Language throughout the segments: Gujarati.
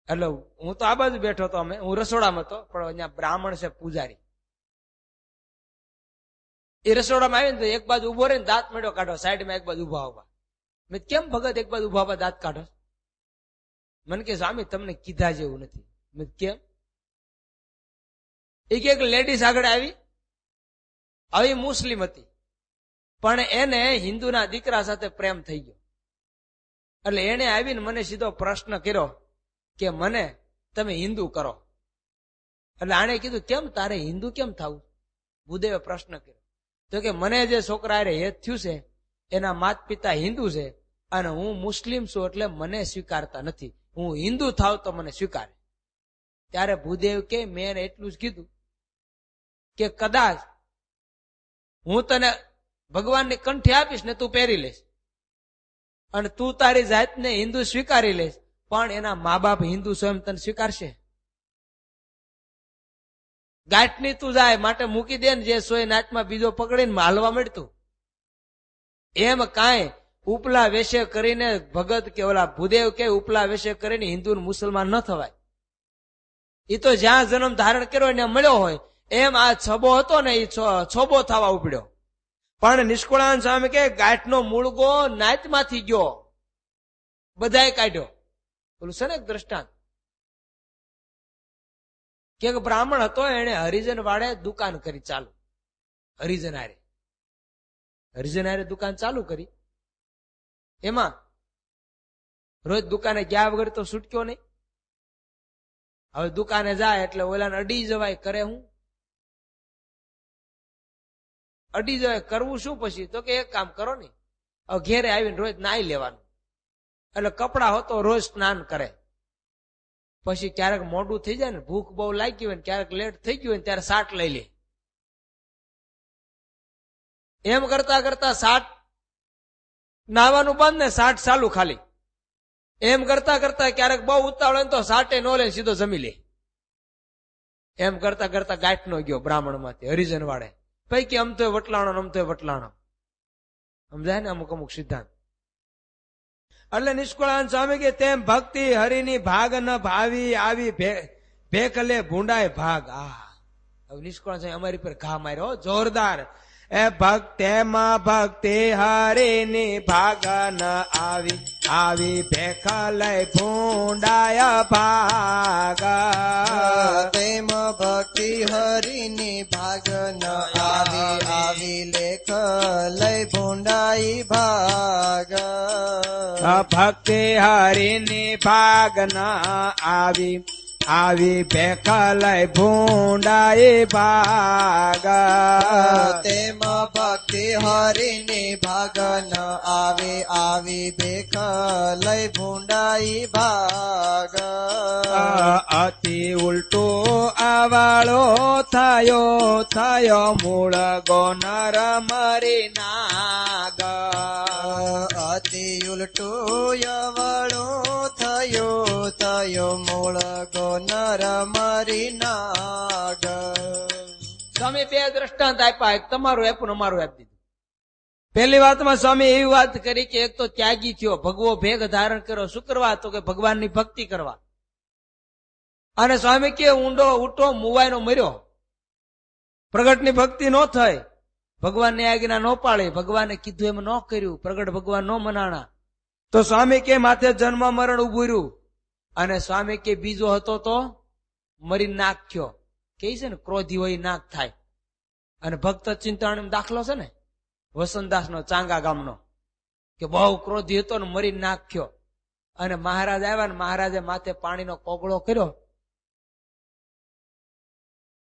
એટલે હું તો આ બાજુ બેઠો હતો, હું રસોડામાં હતો, પણ અહીંયા બ્રાહ્મણ છે પૂજારી, એ રસોડામાં આવીને તો એક બાજુ ઉભો રહીને દાંત મેળો કાઢો, સાઈડમાં એક બાજુ ઉભા ઉભા. મેં કેમ ભગત એક બાજુ ઉભા ઉભા દાંત કાઢો? મને કે સ્વામી તમને કીધા જેવું નથી. મેં કેમ? એ કે એક લેડીઝ આગળ આવી મુસ્લિમ હતી, પણ એને હિન્દુના દીકરા સાથે પ્રેમ થઈ ગયો. એટલે એને આવીને મને સીધો પ્રશ્ન કર્યો કે મને તમે હિન્દુ કરો. એટલે આણે કીધું કેમ તારે હિન્દુ કેમ થવું? ભૂદેવે પ્રશ્ન કર્યો તો કે મને જે છોકરા હારે હેત થયું છે એના માતા પિતા હિન્દુ છે અને હું મુસ્લિમ છું, એટલે મને સ્વીકારતા નથી. હું હિન્દુ થાવ તો મને સ્વીકારે. ત્યારે ભૂદેવ કે મેં એને એટલું જ કીધું કે કદાચ હું તને ભગવાનની કંઠી આપીશ ને તું પહેરી લઈશ અને તું તારી જાતને હિન્દુ સ્વીકારી લઈશ, પણ એના મા બાપ હિન્દુ છો એમ તને સ્વીકારશે? ગાંઠની તું જાય માટે મૂકી દે ને, જે સોય નાચમાં બીજો પકડીને હાલવા મળતું. એમ કાંઈ ઉપલા વેશે કરીને ભગત કે ઓલા ભૂદેવ કે ઉપલા વેશે કરીને હિન્દુ મુસલમાન ન થવાય. એ તો જ્યાં જન્મ ધારણ કર્યો એને મળ્યો હોય એમ આ છબો હતો ને એ છોબો થવા ઉપડ્યો. પણ નિષ્કુળાનંદ સ્વામી કે ગાંઠનો મૂળગો નાચમાંથી ગયો, બધાએ કાઢ્યો. બોલું છે ને એક દ્રષ્ટાંત કે બ્રાહ્મણ હતો, એને હરિજન વાળે દુકાન કરી ચાલુ. હરિજન હારે દુકાન ચાલુ કરી. એમાં રોજ દુકાને ગયા વગર તો છૂટક્યો નહીં. હવે દુકાને જાય એટલે ઓલાને અડી જવાય, કરે હું? અડી જવાય, કરવું શું પછી? તો કે એક કામ કરો ને, હવે ઘેરે આવીને રોજ નાઈ લેવાનું. એટલે કપડા હોતો રોજ સ્નાન કરે. પછી ક્યારેક મોડું થઈ જાય ને, ભૂખ બહુ લાગી હોય ને ક્યારેક લેટ થઈ ગયું હોય ત્યારે સાટ લઈ લે. એમ કરતા કરતા સાટ નાવાનું બંધ ને સાટ ચાલુ ખાલી. એમ કરતા કરતા ક્યારેક બહુ ઉતાવળ હોય તો સાટે નો લે, સીધો જમી લે. એમ કરતા કરતા ગાંઠ નો ગયો બ્રાહ્મણ માંથી હરિજન વાળે. પૈકી અમતો વટલાણો. સમજાય ને અમુક અમુક સિદ્ધાંત. એટલે નિષ્કુળાનંદ સ્વામી કે તેમ ભક્તિ હરિની ભાગ ન ભાવી આવી ભેખલે ભૂંડાય ભાગ. હવે નિષ્કુળાનંદ સ્વામી અમારી પર ઘા માર્યો જોરદાર. એ ભક્તેમાં ભક્તિ હરિની ભાગ ન આવી ભેખલે ભૂંડાય ભાગ. તેમાં ભક્તિ હરિની ભાગ ન આવી લેખ લઈ ભૂંડાઈ ભાગ. ભક્તિ હરિની ભાગ ન આવી ભેખલે ભૂંડાઈ ભાગ. તેમાં ભક્તિ હરિની ભાગ ન આવી ભેખ લઈ ભૂંડાઈ ભાગ. અતિ ઉલટો આવાળો થયો મૂળ ગોનર મરી નાગ. અતિ ઉલટો અવળો થયો મૂળ ગોનર મરી નાગ. સ્વામી બે દ્રષ્ટાંત આપ્યા, એક તમારું આપ્યું, અમારું આપી દીધું. પહેલી વાતમાં સ્વામી એવી વાત કરી કે એક તો ત્યાગી થયો, ભગવો ભેગ ધારણ કર્યો. શું કરવા? તો કે ભગવાનની ભક્તિ કરવા. અને સ્વામી કે ઊંડો ઉટો મુવાઈનો મર્યો. પ્રગટની ભક્તિ ન થઈ, ભગવાનની આજ્ઞા ન પાળી, ભગવાને કીધું એમ ન કર્યું, પ્રગટ ભગવાન ન મનાણા, તો સ્વામી કે માથે જન્મ મરણ ઉભું રહ્યું. અને સ્વામી કે બીજો હતો તો મરી નાખ્યો. કે છે ને ક્રોધી હોય નાક થાય. અને ભક્ત ચિંતામણી દાખલો છે ને વસંતદાસ નો ચાંગા ગામનો, કે બહુ ક્રોધી હતો ને મરી નાખ્યો. અને મહારાજ આવ્યા ને મહારાજે માથે પાણીનો કોગળો કર્યો.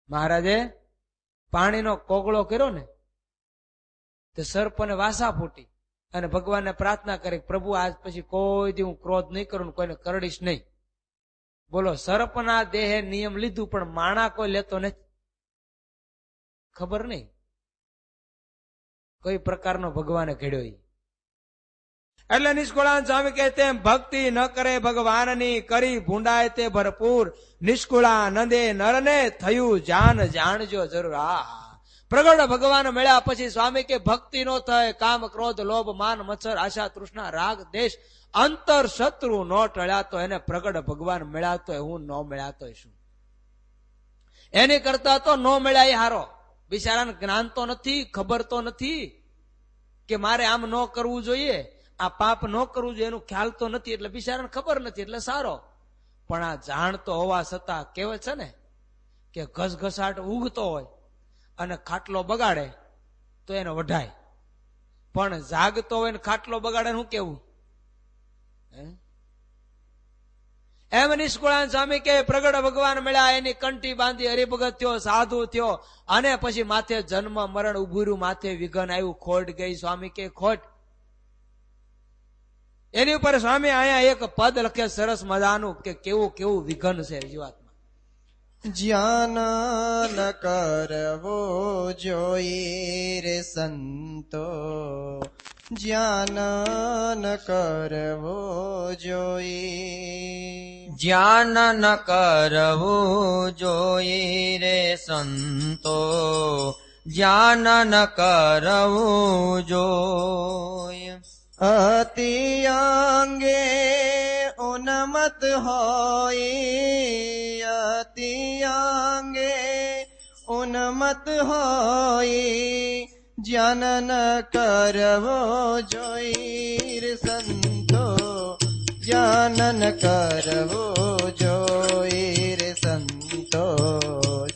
મહારાજે પાણીનો કોગળો કર્યો ને તે સર્પને વાસા ફૂટી. અને ભગવાનને પ્રાર્થના કરી, પ્રભુ આજ પછી કોઈ દી હું ક્રોધ નહીં કરું, કોઈને કરડીશ નહીં. બોલો, સર્પના દેહે નિયમ લીધું પણ માણા કોઈ લેતો નથી. ખબર નહીં કઈ પ્રકારનો ભગવાને ઘડ્યો. એટલે નિષ્કુળાનંદ સ્વામી કે તેમ ભક્તિ ન કરે ભગવાનની કરી ભૂંડાય તે ભરપૂર. નિષ્કુળાનંદે નરને થયું જાણજો જરૂર. પ્રગટ ભગવાન મળ્યા પછી સ્વામી કે ભક્તિ નો થાય, કામ ક્રોધ લોભ માન મત્સર આશા તૃષ્ણા રાગ દેશ અંતર શત્રુ ન ટળ્યા તો એને પ્રગટ ભગવાન મળ્યા તો હું ન મળ્યા તો શું? એની કરતા તો ન મળ્યા એ હારો. બિચારાને જ્ઞાન તો નથી, ખબર તો નથી કે મારે આમ ન કરવું જોઈએ, આ પાપ ન કરવું જોઈએ, એનું ખ્યાલ તો નથી, એટલે બિચારાને ખબર નથી એટલે સારો. પણ આ જાણતો હોવા છતાં કહેવત છે ને કે ઘસઘસાટ ઉગતો હોય અને ખાટલો બગાડે તો એને વઢાય, પણ જાગતો હોય ને ખાટલો બગાડે શું કેવું? એમ નિષ્કુળાનંદ સ્વામી કે પ્રગટ ભગવાન મળ્યા, એની કંઠી બાંધી હરિભગત થયો, સાધુ થયો, અને પછી માથે જન્મ મરણ ઉભું રહ્યું, માથે વિઘન આવ્યું, ખોટ ગઈ. સ્વામી કે ખોટ એની ઉપર સ્વામી અહીંયા એક પદ લખે સરસ મજાનું કે કેવું કેવું વિઘન છે જીવાતમાં. જ્ઞાન ન કરવો જોઈ રે સંતો, જ્ઞાન ન કરવો જોઈ. જ્ઞાન ન કરવું જોઈએ રે સંતો, જ્ઞાન ન કરવું જોઈએ. અતિ અંગે ઉન્મત હોય, અતિ અંગે ઉન્મત હોય, જ્ઞાન ન કરવો જોઈ રે સંતો, જ્ઞાન ન કરવો જોઈ રે સંતો,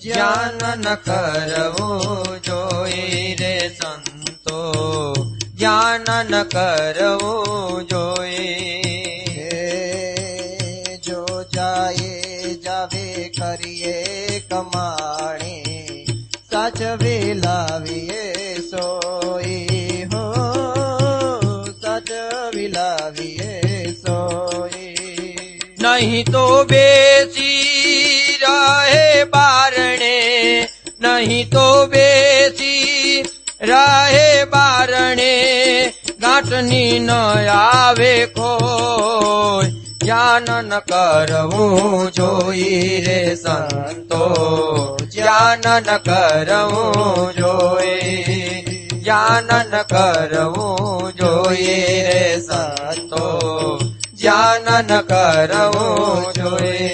જ્ઞાન ન કરવું જોઈએ રે સંતો, જ્ઞાન ન કરવું જોઈએ. જો જાય જાવે કરીએ કમાણી, સાચવે લાવીએ સોઈ હો, સાચવી લાવીએ સોઈ. નહીં તો બેસી રહે બારણે, નહીં તો બેસી રહે બારણે, ગાંઠની ન આવે ખોય, જ્ઞાન ન કરવું જોઈએ રે સંતો, જ્ઞાન ન કરવું જોઈએ, જ્ઞાન ન કરવું જોઈએ રે સંતો, જ્ઞાન ન કરવું જોઈએ.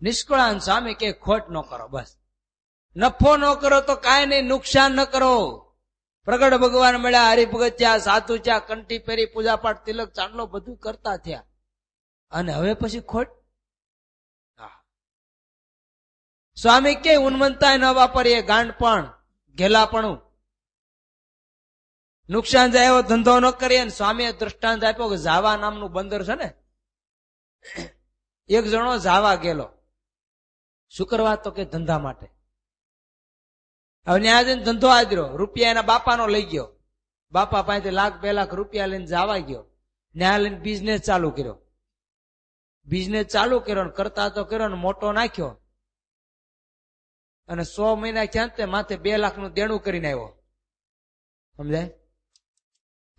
નિષ્કુળાનંદ સ્વામી કે ખોટ ન કરો, બસ નફો ન કરો તો કાંઈ નહીં, નુકસાન ન કરો. પ્રગટ ભગવાન મળ્યા, હરિભગત થયા, સાધુ થયા, કંઠી પહેરી, પૂજાપાઠ, તિલક, ચાંદલો બધું કરતા થયા, અને હવે પછી ખોટ? સ્વામી કે ઉન્મનતા ન વાપરીએ, ગાંડપણ, ઘેલાપણું, નુકસાન જાય એવો ધંધો ન કરીએ. સ્વામીએ દ્રષ્ટાંત આપ્યો કે ઝાવા નામનું બંદર છે ને, એક જણો ઝાવા ગયેલો, શું કરવા? તો કે ધંધા માટે. હવે ત્યાં જઈને ધંધો આદર્યો, રૂપિયા એના બાપાનો લઈ ગયો, બાપા પાસેથી લાખ 2 લાખ રૂપિયા લઈને જવા ગયો, ત્યાં લઈને બિઝનેસ ચાલુ કર્યો. બિઝનેસ ચાલુ કર્યો ને કરતા તો કર્યો ને મોટો નાખ્યો, અને 100 મહિના ક્યાં તે માથે 2 લાખનું દેણું કરીને આવ્યો. સમજાય?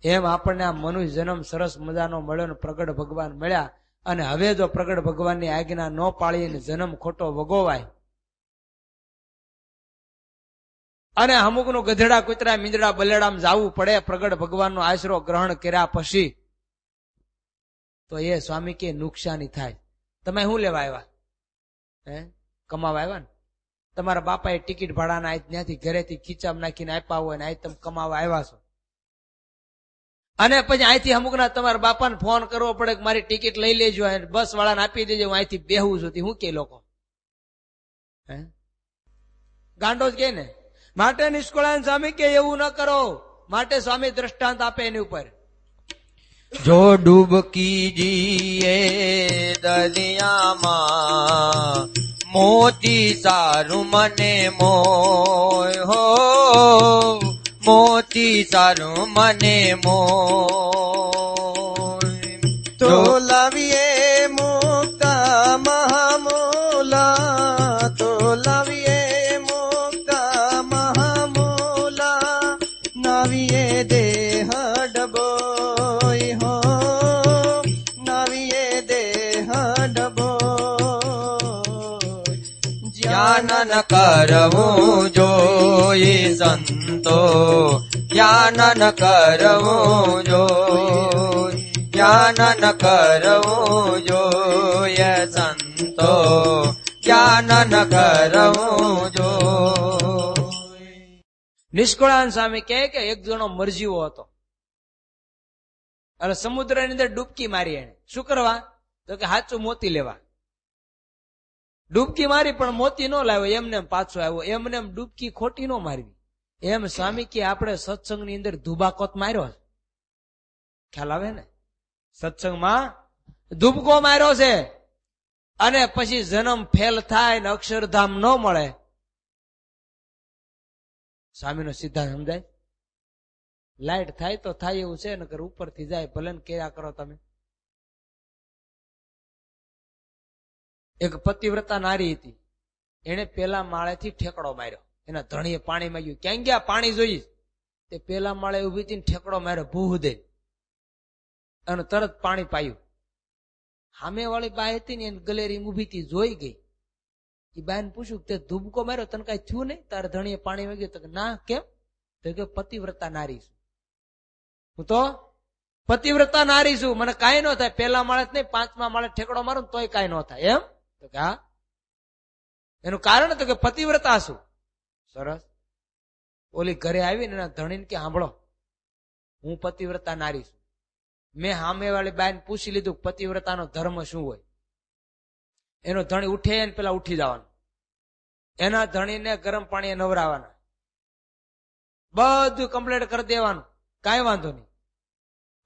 એમ આપણને આ મનુષ્ય જન્મ સરસ મજાનો મળ્યો ને પ્રગટ ભગવાન મળ્યા, અને હવે જો પ્રગટ ભગવાનની આજ્ઞા ન પાળીને જન્મ ખોટો ભોગવાય, અને અમુકનું ગધેડા કૂતરા મીંદડા બલેડામાં જવું પડે પ્રગટ ભગવાનનો આશરો ગ્રહણ કર્યા પછી, તો એ સ્વામી કે નુકસાની થાય. તમે શું લેવા આવ્યા? કમાવા આવ્યા ને? તમારા બાપાએ ટિકિટ ભાડાના ત્યાંથી ઘરેથી ખીચામાં નાખીને આપ્યા હોય ને આ તમે કમાવા આવ્યા છો, અને પછી અહીંથી અમુકના તમારા બાપાને ફોન કરવો પડે કે મારી ટિકિટ લઈ લેજો, બસ વાળાને આપી દેજો, હું અહીંથી બેહું છું. શું કે લોકો ગાંડો જ કે ને? માટે નિષ્કુળાનંદ સ્વામી કે એવું ન કરો. માટે સ્વામી દ્રષ્ટાંત આપે એની ઉપર. જો ડૂબકી જીએ દરિયામાં, મોતી સારું મને મોય હો, મોતી સારું મને મોય. તો લાવીએ મુક્તા મહામૂલા, તો લાવીએ મુક્તા મહામૂલા, નાવીએ દેહ ડબોય હો, નાવીએ દેહ ડબોય. જ્ઞાન ન કરવું જોઈએ સંતો, જ્ઞાન ન કરવું જોઈએ, ધ્યાન ન કરવું જોઈએ સંતો ધ્યાન ન કરવું જોઈએ. નિષ્કળાન સ્વામી કહે કે એક જણો મરજીવો હતો, એટલે સમુદ્રની અંદર ડૂબકી મારી એને. શું કરવા? તો કે હાચું મોતી લેવા. ડૂબકી મારી પણ મોતી ન લાવ્યો, એમને એમ પાછો આવ્યો. એમને એમ ડૂબકી ખોટી ન મારવી. એમ સ્વામી કે આપણે સત્સંગની અંદર ધુબાકોત માર્યો, ખ્યાલ આવે ને? સત્સંગમાં ધુબકો માર્યો છે અને પછી જન્મ ફેલ થાય ને અક્ષરધામ ન મળે. સ્વામીનો સિદ્ધાંત સમજાય? લાઈટ થાય તો થાય એવું છે, નકર ઉપરથી જાય ભલે ને કેરા કરો તમે. એક પતિવ્રતા નારી હતી, એને પેલા માળેથી ઠેકડો માર્યો. એના ધણીએ પાણી માંગ્યું, ક્યાં ગયા પાણી જોઈએ? તે પેલા માળે ઉભી હતી ને ઠેકડો માર્યો ભૂહ દે, અને તરત પાણી પાયું. સામે વાળી બાઈ હતી ને એની ગલેરી ઉભી હતી, જોઈ ગઈ. એ બાઈને પૂછ્યું તે ધુબકો માર્યો તને કઈ થયું નહીં? તારા ધણીએ પાણી માંગ્યું? તો ના, કેમ? તો કે પતિવ્રતા નારી છું હું, તો પતિવ્રતા નારી છું, મને કાંઈ ન થાય. પેલા માળે નહીં, 5મા માળે ઠેકડો મારું તોય કાંઈ ન થાય. એમ? તો કે હા. એનું કારણ તો કે પતિવ્રતા છું. સરસ. ઓલી ઘરે આવીને એના ધણીને કે સાંભળો, હું પતિવ્રતા નારી છું. મેં સામે વાળી બાઈને પૂછી લીધું પતિવ્રતાનો ધર્મ શું હોય. એનો ધણી ઉઠે ને પેલા ઉઠી જવાનું, એના ધણીને ગરમ પાણી નવરાવાના, બધું કમ્પ્લીટ કરી દેવાનું, કાંઈ વાંધો નહીં.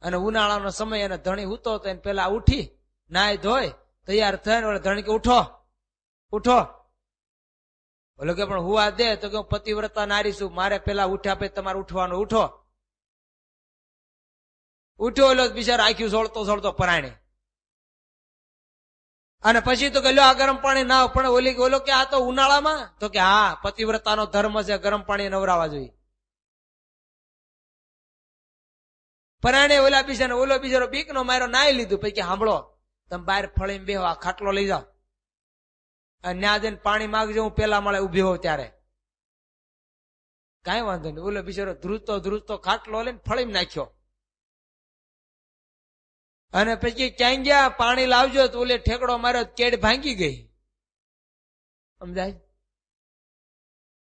અને ઉનાળાનો સમય એને ધણી ઉતો તો એને પેલા ઉઠી નાય ધોય તૈયાર થઈને ઓલા ધણી કે ઉઠો ઉઠો. બોલો કે પણ હુવા દે. તો કે હું પતિવ્રતા નારી છું, મારે પેલા ઉઠ્યા પછી તમારે ઉઠવાનું. ઉઠો ઉઠ્યો. ઓલો બિચારો આખ્યું સોળતો સોળતો પરાણે. અને પછી તો કે લો આ ગરમ પાણી નાવ. પણ ઓલો કે આ તો ઉનાળામાં? તો કે હા, પતિવ્રતાનો ધર્મ છે, ગરમ પાણી નવરાવા જોઈએ. પરાણે ઓલા બિચારો ઓલો બિચારો બીક નો માર્યો નાઈ લીધું. પછી કે સાંભળો, તમે બહાર ફળીને બેહો, આ ખાટલો લઈ જાઓ અને ન્યા જઈને પાણી માગજો, હું પેલા માળે ઉભી હોઉં ત્યારે. કઈ વાંધો નહીં. ઓલો બિચારો ધ્રુજતો ધ્રુજતો ખાટલો લઈને ફળીમાં નાખ્યો. અને પછી ક્યાં ગયા? પાણી લાવજો. તો ઓલે ઠેકડો માર્યો, કેડ ભાંગી ગઈ. સમજાય?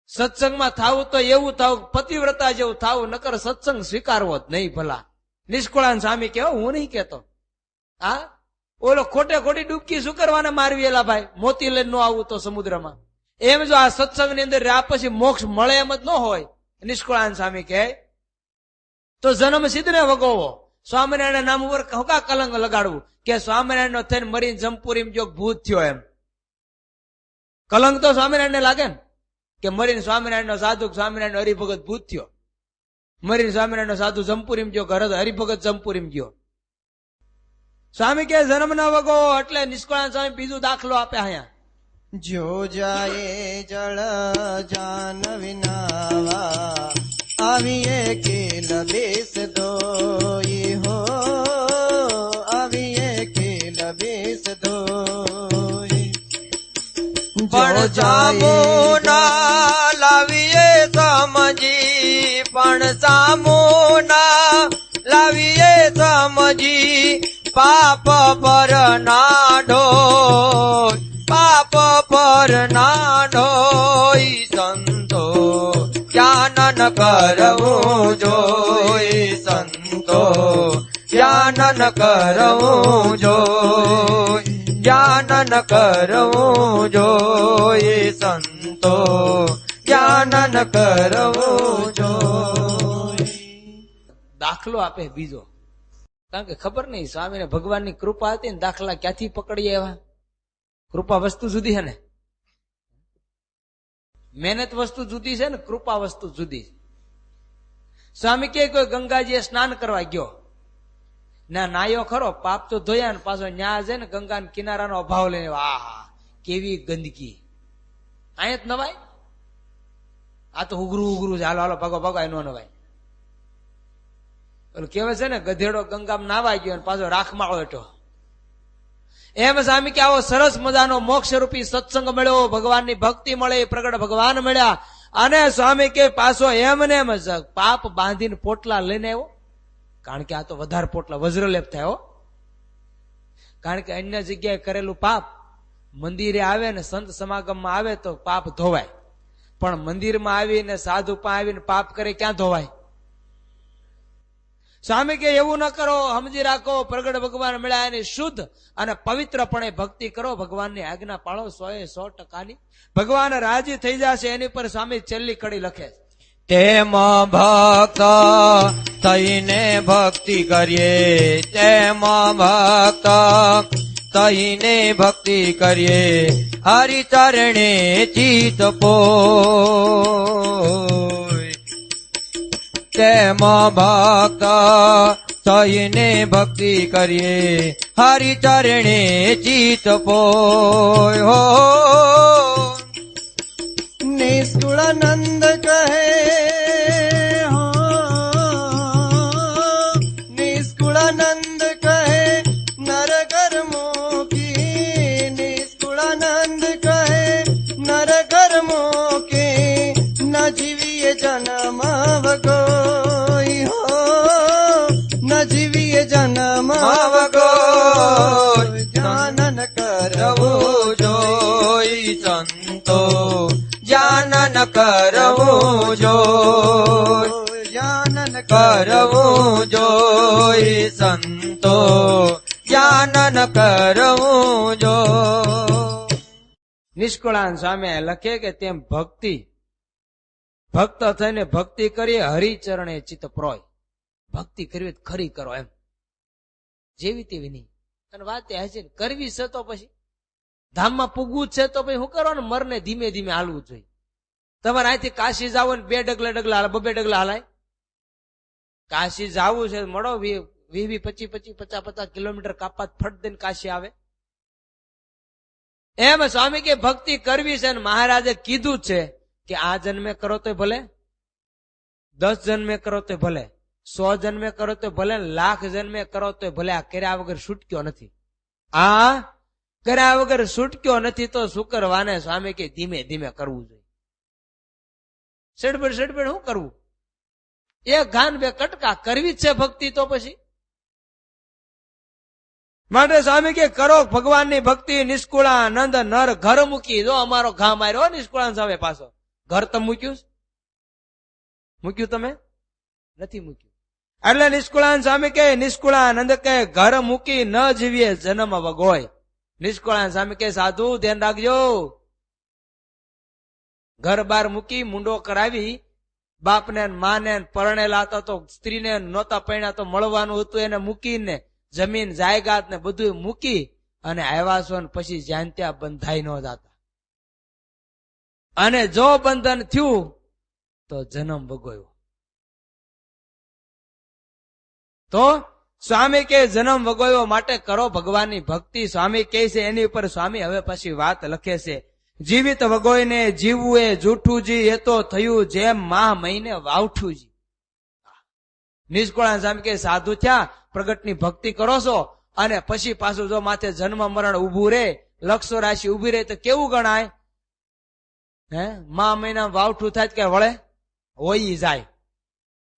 સત્સંગમાં થાવું તો એવું થાવું, પતિવ્રતા જેવું થાવું, નકર સત્સંગ સ્વીકારવો જ નહીં. ભલા નિષ્કળાન સ્વામી કેવો, હું નહીં કેતો. હા, ઓલો ખોટે ખોટી ડૂબકી શું કરવાના મારવી? એલા ભાઈ, મોતી લઈને ન આવું તો સમુદ્રમાં. એમ જો આ સત્સંગની અંદર રહ્યા પછી મોક્ષ મળે એમ જ ન હોય. નિષ્કળાન સ્વામી કહે તો જન્મ સિદ્ધને વગોવો. સ્વામિનારાયણ નામ ઉપર હોકા કલંક લગાડવું કે સ્વામિનારાયણ નો થઈને મરીને જમપુરી જો ભૂત થયો એમ. કલંક તો સ્વામિનારાયણ ને લાગે ને કે મરીને સ્વામિનારાયણ નો સાધુ, સ્વામિનારાયણ નો હરિભગત ભૂત થયો. મરીને સ્વામિનારાયણ નો સાધુ જમપુરી ગયો, હરિભગત જમપુરી ગયો. સ્વામી કે જન્મ ન વગો. એટલે નિષ્કળાન સ્વામી બીજું દાખલો આપે અહીંયા. જો જાય જળ જાન વિનાવા આવીએ કેલ બેસ ધોઈ હો, આવીએ કેલ બેસ ધોઈ. પણ સામો ના લાવીએ સમજી, પણ સામો ના લાવીએ સમજી, પાપ પર ના ઢોય, પાપ પર ના ઢોય. સંતો ધ્યાન ન કરવું જોઈ, સંતો ધ્યાન ન કરવું જોઈ, ધ્યાન ન કરવું જોઈ, સંતો ધ્યાન ન કરવું જોઈ. દાખલો આપે બીજો, કારણ કે ખબર નહીં સ્વામીને ભગવાનની કૃપા હતી ને દાખલા ક્યાંથી પકડીએ એવા. કૃપા વસ્તુ જુદી છે ને, મહેનત વસ્તુ જુદી છે ને કૃપા વસ્તુ જુદી. સ્વામી કે કોઈ ગંગાજીએ સ્નાન કરવા ગયો, ના નાયો ખરો, પાપ તો ધોયા ને પાછો ન્યા છે ને ગંગા કિનારાનો અભાવ લઈને, આહા કેવી ગંદકી, અહીંયા જ નવાય? આ તો ઉઘરું ઉઘરું છે, હાલો હાલો ભાગો ભાગો, આ નો નવાય. કેવાય છે ને ગધેડો ગંગામાં નાવા ગયો અને પાછો રાખમાળો હેઠો. એમ સ્વામી કે આવો સરસ મજાનો મોક્ષ રૂપી સત્સંગ મળ્યો, ભગવાનની ભક્તિ મળે, પ્રગટ ભગવાન મળ્યા. અને સ્વામી કે પાછો એમને એમ પાપ બાંધીને પોટલા લઈને આવ્યો, કારણ કે આ તો વધારે પોટલા વજ્રલેપ થયો. કારણ કે અન્ય જગ્યાએ કરેલું પાપ મંદિરે આવે ને સંત સમાગમમાં આવે તો પાપ ધોવાય, પણ મંદિરમાં આવીને સાધુ પાસે આવીને પાપ કરે ક્યાં ધોવાય? સ્વામી કે એવું ન કરો, સમજી રાખો, પ્રગટ ભગવાન મળ્યા એની શુદ્ધ અને પવિત્રપણે ભક્તિ કરો, ભગવાનની આજ્ઞા પાળો 100% ભગવાન રાજી થઈ જશે. એની પર સ્વામી છેલ્લી કડી લખે છે, તેમ ભક્ત થઈને ભક્તિ કરીએ, તેમ ભક્ત થઈને ભક્તિ કરીએ, હરિચરણે ચિત પોય. તેમ ભક્ત થઈને ભક્તિ કરીએ, હરિચરણે ચિત પોય. હો નિષ્કુળાનંદ કહે, નિષ્કુળાનંદ કહે નર ઘર મોકી, નિષ્કુળાનંદ કહે નર ઘર મોકી, ન જીવીએ જન્મ વગોઈ હો, ન જીવીએ જન્મ વગોઈ, જ્ઞાનન કરવું જોઈ સંતો, જ્ઞાનન કરવું જોઈ, જ્ઞાનન કરવું જોઈ સંતો, જ્ઞાનન કરવું જોઈ. નિષ્કુળાન સ્વામી લખે કે તેમ ભક્તિ, ભક્ત થઈને ભક્તિ કરીએ, હરિચરણે ચિત્ત પ્રોય. ભક્તિ કરવી ખરી કરો, એમ જેવી તેવી નહીં. અને વાત એ હશે, કરવી છે તો પછી ધામમાં પૂગવું છે તો પછી શું કરવાનું? મરને ધીમે ધીમે હાલવું જોઈએ. તમારે અહીંથી કાશી જાવ ને 2 ડગલા હાલે, 2 ડગલા હાલાય? કાશી જવું છે મળો 20, 25, 50 કિલોમીટર કાપા ફટ દઈને કાશી આવે. એમ સ્વામી કે ભક્તિ કરવી છે, ને મહારાજે કીધું છે કે આ જન્મે કરો તો ભલે, 10 જન્મે કરો તો ભલે, 100 જન્મે કરો તો ભલે, 1,00,000 જન્મે કરો તો ભલે, આ કર્યા વગર છૂટક્યો નથી. આ કર્યા વગર છૂટક્યો નથી. તો શું કરવાને? સ્વામી કે ધીમે ધીમે કરવું જોઈએ. સડબડ શું કરવું? 1 ઘાન 2 કટકા કરવી જ છે ભક્તિ તો પછી. માટે સ્વામી કે કરો ભગવાનની ભક્તિ. નિષ્કુળાનંદ નર ઘર મૂકી. જો અમારો ઘા માર્યો નિષ્કુળાનંદ સામે પાછો. ઘર તમે મૂક્યું? તમે નથી મૂક્યું. એટલે નિષ્કુળાનંદ સ્વામી કે, નિષ્કુળાનંદ કે ઘર મૂકી ન જીવીએ જન્મ વગોય. નિષ્કુળાનંદ સ્વામી કે સાધુ ધ્યાન રાખજો, ઘર બાર મૂકી મુંડો કરાવી, બાપને માને પરણેલા હતા તો સ્ત્રીને નહોતા પરણ્યા તો મળવાનું હતું, એને મૂકીને જમીન જાયગાત ને બધું મૂકી અને આવ્યા છો, પછી જ્યાં ત્યાં બંધાઈ ન જતા. અને જો બંધન થયું તો જન્મ ભોગવ્યો. તો સ્વામી કે જન્મ ભોગવ્યો, માટે કરો ભગવાનની ભક્તિ. સ્વામી કહે છે એની ઉપર સ્વામી હવે પછી વાત લખે છે, જીવિત વગોઈને જીવવું એ જૂઠુંજી, એ તો થયું જેમ મા મહિને વાવઠુંજી. નિષ્કુળાનંદ સ્વામી કે સાધુ થયા, પ્રગટની ભક્તિ કરો છો, અને પછી પાછું જો માથે જન્મ મરણ ઉભું રે, લક્ષો રાશિ ઉભી રહે તો કેવું ગણાય? મા મહિના વાવઠું થાય કે વળે હોઈ જાય.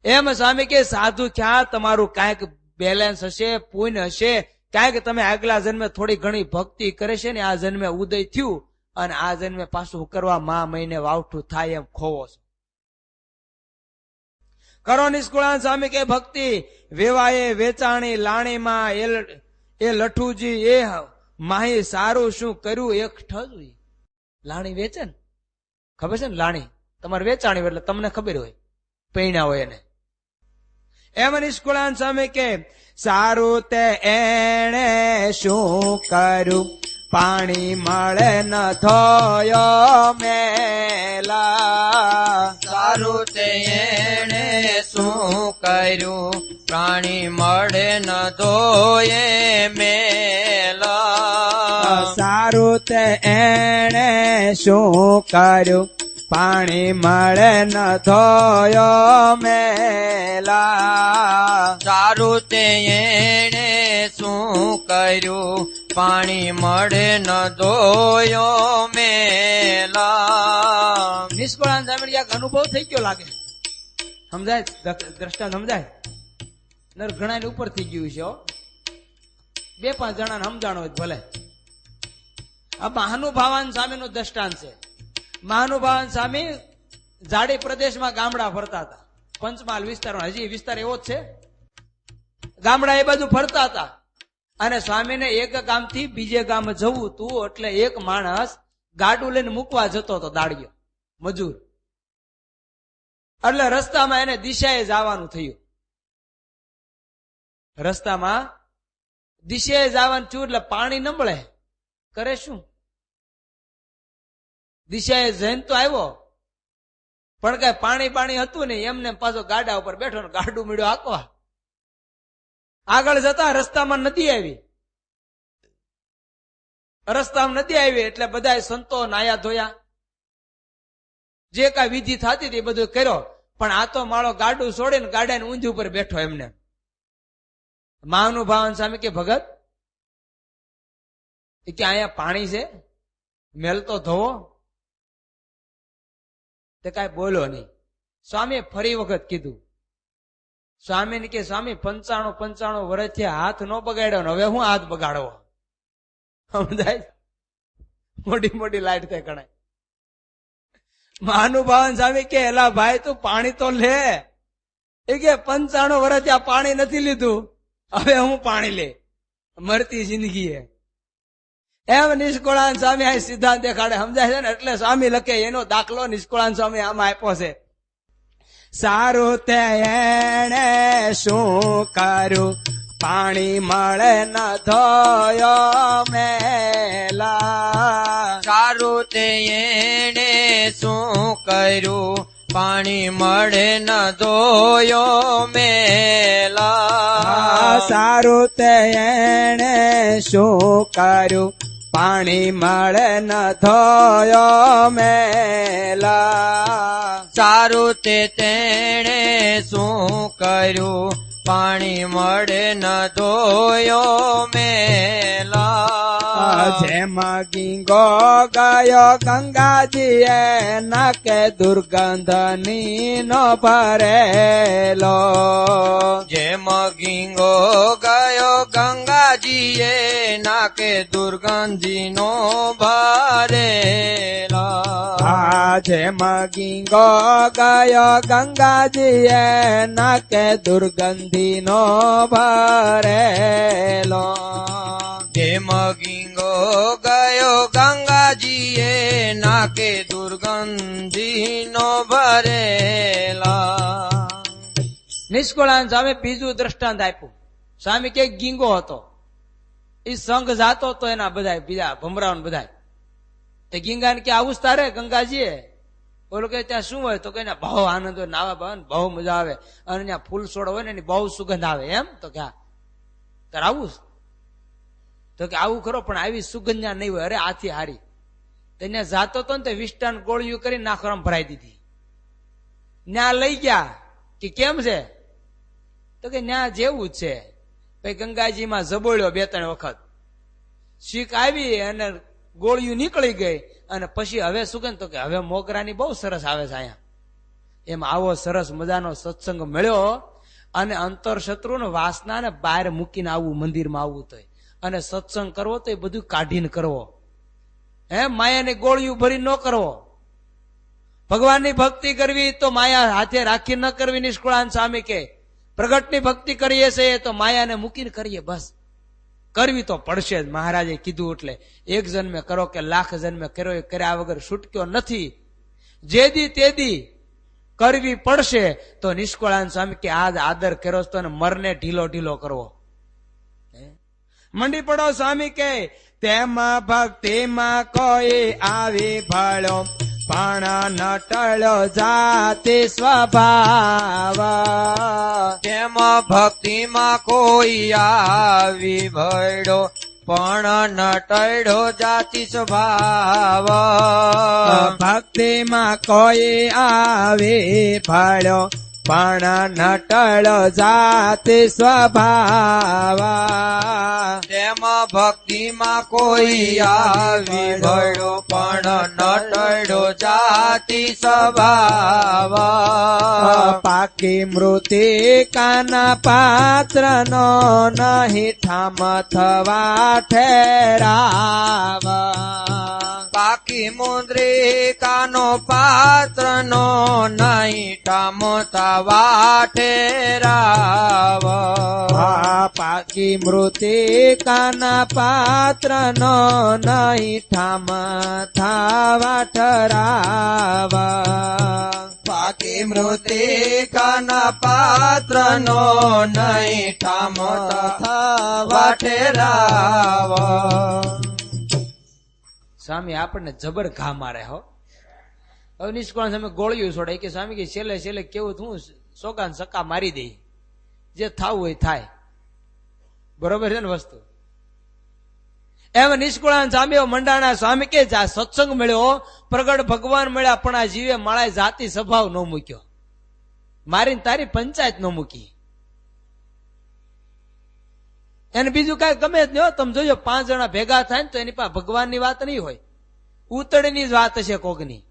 એમ સ્વામી કે સાધુ થયા, તમારું કાંઈક બેલેન્સ હશે, પુણ્ય હશે, કાંઈક તમે આગલા જન્મે થોડી ઘણી ભક્તિ કરે છે ને, આ જન્મે ઉદય થયું અને આ જન્મે પાછું કરવા મા મહિને વાવઠું થાય એમ ખોવો છો. કરો નિષ્કુળાનંદ સ્વામી કે ભક્તિ. વેવાએ વેચાણી લાણીમાં એ લઠુજી, એ માહી સારું શું કર્યું એક ઠજું. લાણી વેચે ને, ખબર છે ને? લાણી તમારે વેચાણી એટલે તમને ખબર હોય, પૈણા હોય એને. એમ નિષ્કુળાનંદ સ્વામી કે સારું તે એણે શું કર્યું, પાણી મળે ન થયો મેલા. સારું તે એણે શું કર્યું, પ્રાણી મળે ન ધોયે મેલા. સારું તે એણે શું કર્યું, પાણી મળે ન ધોયો મેલા. સારું તે એણે શું કર્યું, પાણી મળે ન ધોયો મેલા. નિષ્કુળાનંદ સ્વામી અનુભવ થઈ ગયો લાગે, સમજાય? દ્રષ્ટાંત સમજાય? નર ઘણા ઉપર થઈ ગયું છે. 2-5 જણાને સમજાણો હોય તો ભલે. આ મહાનુભાવાન સ્વામીનું દ્રષ્ટાંત છે. મહાનુભાવાન સ્વામી ઝાડી પ્રદેશમાં ગામડા ફરતા હતા. પંચમહાલ વિસ્તારમાં, હજી વિસ્તાર એવો જ છે, ગામડા એ બાજુ ફરતા હતા. અને સ્વામીને એક ગામથી બીજે ગામ જવું હતું, એટલે એક માણસ ગાડું લઈને મૂકવા જતો હતો, દાડિયો મજૂર. એટલે રસ્તામાં એને દિશાએ જવાનું થયું. રસ્તામાં દિશાએ જવાનું થયું એટલે પાણી નબળે, કરે શું? દિશાએ જઈને તો આવ્યો, પણ કઈ પાણી હતું નહીં. એમને પાછો ગાડા ઉપર બેઠો ને ગાડું મીડ્યો આંકવા. આગળ જતા રસ્તામાં નદી આવી. રસ્તામાં નદી આવી એટલે બધા સંતો નાયા ધોયા, જે કઈ વિધિ થતી હતી એ બધું કર્યો. પણ આ તો માળો ગાડું છોડીને ગાડાની ઊંધી ઉપર બેઠો. એમને મહાનુભાવન સ્વામી કે ભગત કે અહીંયા પાણી છે, મેલ તો ધોવો. તે કઈ બોલો નહીં. સ્વામીએ ફરી વખત કીધું. સ્વામીને કે સ્વામી 95 વર્ષથી હાથ ન બગાડ્યો ને હવે હું હાથ બગાડવો? સમજાય? મોટી મોટી લાઈટ થાય ગણાય. મહાનુભાવન સ્વામી કે એલા ભાઈ તું પાણી તો લે. એ કે 95 વર્ષથી આ પાણી નથી લીધું, હવે હું પાણી લે, મરતી જિંદગી હે. એમ નિષ્કુળાન સ્વામી આ સિદ્ધાંત દેખાડે, સમજાય છે ને? એટલે સ્વામી લખે એનો દાખલો નિષ્કુળાન સ્વામી આમાં આપ્યો છે. સારું તે એને શું કર્યું, પાણી મળે ન ધોયો મેલા. સારું તે એને શું કર્યું, પાણી મળે ન ધોયો મેલા. સારું તે એને શું કર્યું, પાણી મળે ન ધોયો મેલા. સારું તે તેણે શું કર્યું, પાણી મળે ન ધોયો મેલા. જેમ ગીંગો ગયો ગંગાજીએ નાકે દુર્ગંધની નો ભરેલો. જેમ ગીંગો ગયો ગંગાજીએ નાકે દુર્ગંધીનો ભરેલા. જેમ ગીંગો ગયો ગંગાજીએ નાકે દુર્ગંધીનો ભરેલો. જેમ ગીંગો ગયો ગંગાજીએ નાકે દુર્ગંધીનો ભરેલા. નિષ્કુળાન સ્વામી બીજું દ્રષ્ટાંત આપ્યું. સ્વામી કે ગીંગો હતો, એ સંઘ જાતો હતો એના બધા બીજા ભમરાઓ બધા. તે ગીંગાને કે આવું તારે ગંગાજીએ? બોલો કે ત્યાં શું હોય? તો કે બહુ આનંદ હોય, નાવા બાવા બહુ મજા આવે, અને ત્યાં ફૂલ છોડ હોય ને એની બહુ સુગંધ આવે. એમ? તો કે તારે આવું? તો કે આવું ખરો, પણ આવી સુગંધ ત્યાં નહીં હોય. અરે આથી હારી. તેને જાતો હતો ને તે વિષ્ટાન ગોળીઓ કરી નાખવામાં ભરાઈ દીધી. ન્યા લઈ ગયા કે કેમ છે? તો કે ન્યા જેવું જ છે. પછી ગંગાજીમાં જબોળ્યો 2-3 વખત, શીખ આવી અને ગોળીઓ નીકળી ગઈ. અને પછી હવે સુગંધ, તો કે હવે મોગરાની બહુ સરસ આવે છે અહીંયા. એમ આવો સરસ મજાનો સત્સંગ મળ્યો. અને અંતર શત્રુને વાસનાને બહાર મૂકીને આવવું, મંદિરમાં આવવું તો, અને સત્સંગ કરવો તો એ બધું કાઢીને કરવો. માયાની ગોળીઓ ભરી ન કરવો. ભગવાનની ભક્તિ કરવી તો માયા હાથે રાખી ન કરવી. નિષ્કુળાન સ્વામી કે પ્રગટની ભક્તિ કરીએ છીએ તો માયાને મૂકીને કરીએ, બસ. કરવી તો પડશે જ. મહારાજે કીધું એટલે 1 જન્મે કરો કે લાખ જન્મે કરો, એ કર્યા વગર છૂટક્યો નથી. જેદી તેદી કરવી પડશે. તો નિષ્કુળાન સ્વામી કે આજ આદર કર્યો તો મરને ઢીલો ઢીલો કરવો. મંડી પડો સ્વામી કે તેમાં ભક્તિમાં કોઈ આવી ભળો, પણ નટળો જાતિ સ્વભાવ. તેમાં ભક્તિમાં કોઈ આવી ભળ્યો, પણ નટળો જાતિ સ્વભાવ. ભક્તિમાં કોઈ આવી ભળ્યો, પણ નટળો જાતિ સ્વભાવ તેમાં ભક્તિમાં કોઈ આવી ભળો પણ નટડો જાતિ સ્વભાવ પાકી મૃતિકાના પાત્રનો નહીં ઠામ થવા ઠેરાવ પાકી મુદ્રિકાનો પાત્રનો નહીં ઠામો તવા ઠેરાવ પાકી મૃતિકાના પાત્રનો નહીં ઠામ થવા ઠરાવ પાકી મૃતિકાના પાત્રનો નહીં ઠામો તવા ઠેરાવ સ્વામી આપણને જબર ઘા મારે હો. હવે નિષ્કાળ સામે ગોળીઓ છોડે કે સ્વામી કે છેલ્લે છેલ્લે કેવું હું સોગા સકા મારી દઈ, જે થાવું હોય થાય. બરોબર છે ને વસ્તુ? એમ નિષ્કુળાન સ્વામી મંડાણા સ્વામી કે સત્સંગ મળ્યો, પ્રગટ ભગવાન મળ્યા, પણ આ જીવે માળાએ જાતિ સ્વભાવ ન મૂક્યો, મારીને તારી પંચાયત ન મૂકી. એને બીજું કઈ ગમે જ નહીં. તમે જોજો 5 જણા ભેગા થાય ને તો એની પાસે ભગવાનની વાત નહીં હોય, ઉતળની જ વાત હશે કોકની.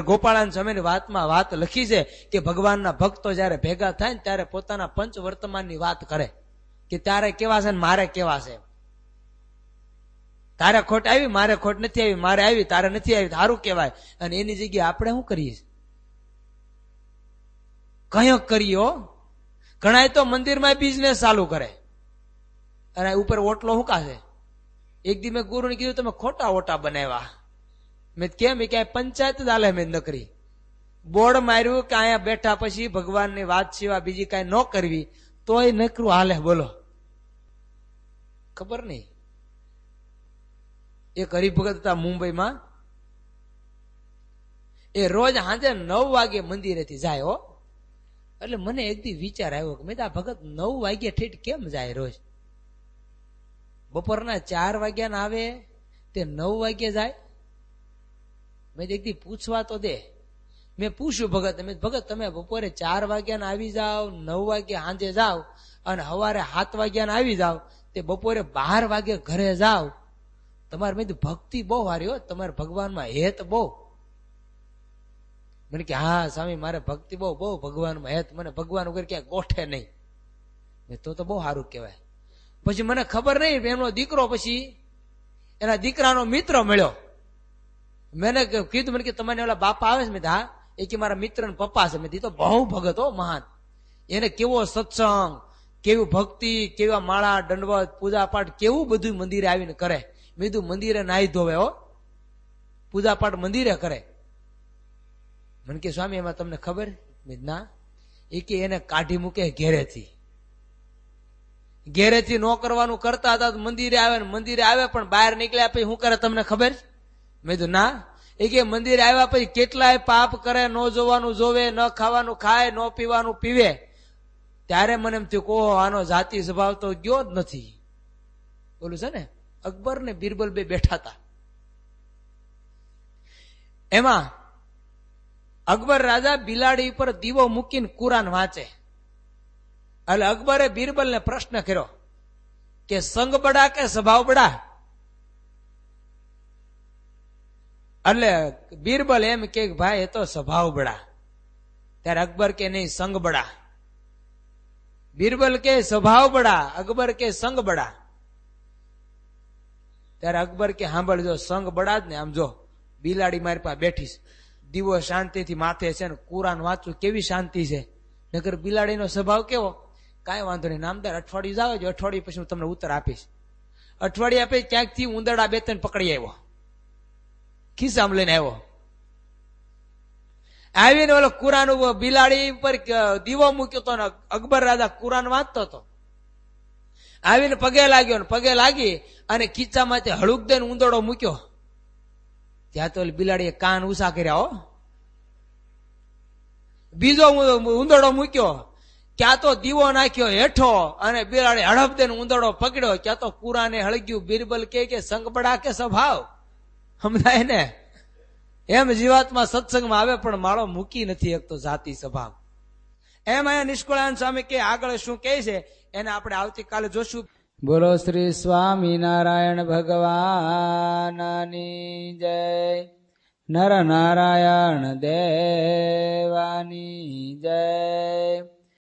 ગોપાળાન સ્વામીની વાતમાં વાત લખી છે કે ભગવાનના ભક્તો જયારે ભેગા થાય ને ત્યારે પોતાના પંચ વર્તમાનની વાત કરે કે તારે કેવા છે ને મારે કેવા છે. તારે ખોટ આવી, મારે ખોટ નથી આવી, મારે આવી તારે નથી આવી, સારું કેવાય. અને એની જગ્યાએ આપણે શું કરીએ? કયો કરીએ? ઘણા તો મંદિરમાં બિઝનેસ ચાલુ કરે અને ઉપર ઓટલો શું કાશે. એક દી મેં ગુરુને કીધું તમે ખોટા ઓટા બનાવ્યા. મેં કેમ? ક્યાંય પંચાયત જ હાલે. મેં નકરી બોર્ડ માર્યું કે અહીંયા બેઠા પછી ભગવાનની વાત સિવાય બીજી કઈ ન કરવી, તોય નકરું હાલે. બોલો, ખબર નહી. એક હરિભગત હતા મુંબઈમાં, એ રોજ સાંજે 9 વાગે મંદિરેથી જાય હો. એટલે મને એક દી વિચાર આવ્યો કે મેં આ ભગત 9 વાગ્યા ઠેઠ કેમ જાય રોજ? બપોરના 4 વાગ્યા ના આવે તે 9 વાગ્યે જાય. મેં એક દી પૂછવા તો દે. મેં પૂછ્યું ભગત, ભગત તમે બપોરે 4 વાગ્યા આવી જાઓ, 9 વાગે સાંજે જાઓ અને સવારે 7 વાગ્યા આવી જાઓ, તે બપોરે 12 વાગે ઘરે જાઓ. તમારે મેં ભક્તિ બહુ હારી હો, તમારે ભગવાનમાં હેત બહુ. મને કે હા સ્વામી મારે ભક્તિ બહુ બહુ ભગવાનમાં હેત, મને ભગવાન વગર ક્યાંય ગોઠે નહીં. તો બહુ સારું કહેવાય. પછી મને ખબર નહીં, એમનો દીકરો પછી એના દીકરાનો મિત્ર મળ્યો. મેને કીધું, મને કે તમારે ઓલા બાપા આવે છે? મેં હા. એ કે મારા મિત્ર ને પપ્પા છે. મેં તો બહુ ભગત હો, મહાન. એને કેવો સત્સંગ, કેવું ભક્તિ, કેવા માળા દંડવત પૂજા પાઠ કેવું બધું મંદિરે આવીને કરે. મેં કીધું મંદિરે નાહી ધોવે હો, પૂજા પાઠ મંદિરે કરે. મને કે સ્વામી એમાં તમને ખબર? ના. એ કે એને કાઢી મૂકે ઘેરેથી ન કરવાનું કરતા હતા. મંદિરે આવે ને મંદિરે આવે પણ બહાર નીકળ્યા પછી શું કરે તમને ખબર? મેં કીધું ના. એ કે મંદિરે આવ્યા પછી કેટલાય પાપ કરે, ન જોવાનું જોવે, ન ખાવાનું ખાય, ન પીવાનું પીવે. ત્યારે મને એમ થયું કોહ આનો જાતિ સ્વભાવ તો ગયો જ નથી. બોલું છે ને, અકબર ને બિરબલ બે બેઠા હતા. એમાં અકબર રાજા બિલાડી પર દીવો મૂકીને કુરાન વાંચે. એટલે અકબરે બિરબલ ને પ્રશ્ન કર્યો કે સંગ બડા કે સ્વભાવ બડા? એટલે બિરબલ એમ કે ભાઈ એ તો સ્વભાવ બડા. ત્યારે અકબર કે નહીં, સંગ બડા. બિરબલ કે સ્વભાવ બડા, અકબર કે સંગ બડા. ત્યારે અકબર કે સાંભળજો, સંગ બડા જ ને. આમ જો બિલાડી મારી પાસે બેઠીશ, દીવો શાંતિથી માથે છે ને કુરાન વાંચું, કેવી શાંતિ છે. નકર બિલાડીનો સ્વભાવ કેવો? કાંઈ વાંધો નહીં નામદાર, અઠવાડિયું જાવ જો, અઠવાડિયું પછી હું તમને ઉત્તર આપીશ. અઠવાડિયા પછી ક્યાંકથી ઉંદરડા 2-3 પકડી આવ્યો, ખિસ્સામાં લઈને આવ્યો. આવીને ઓલો કુરાન બિલાડી પર દીવો મૂક્યો તો ને અકબર રાજા કુરાન વાંચતો હતો. આવીને પગે લાગ્યો ને પગે લાગી અને ખીચામાંથી હળુક દઈને ઉંદરડો મૂક્યો. ત્યાં તો બિલાડીએ કાન ઉષા કર્યા હો. બીજો ઉંદરડો મૂક્યો, ક્યાં તો દીવો નાખ્યો હેઠો અને બિલાડી હડપ દઈને ઉંદરડો પકડ્યો. ક્યાં તો કુરાને હળગ્યું. બિરબલ કે સંગ બડા કે સ્વભાવ? સમજાય ને? એમ જીવાત્મા સત્સંગમાં આવે પણ માળો મૂકી નથી શકતો જાતિ સભા. એમ અહીંયા નિષ્કુળાનંદ સ્વામી કે આગળ શું કહે છે એને આપણે આવતીકાલે જોશું. બોલો શ્રી સ્વામિનારાયણ ભગવાનની જય. નર નારાયણ દેવાની જય.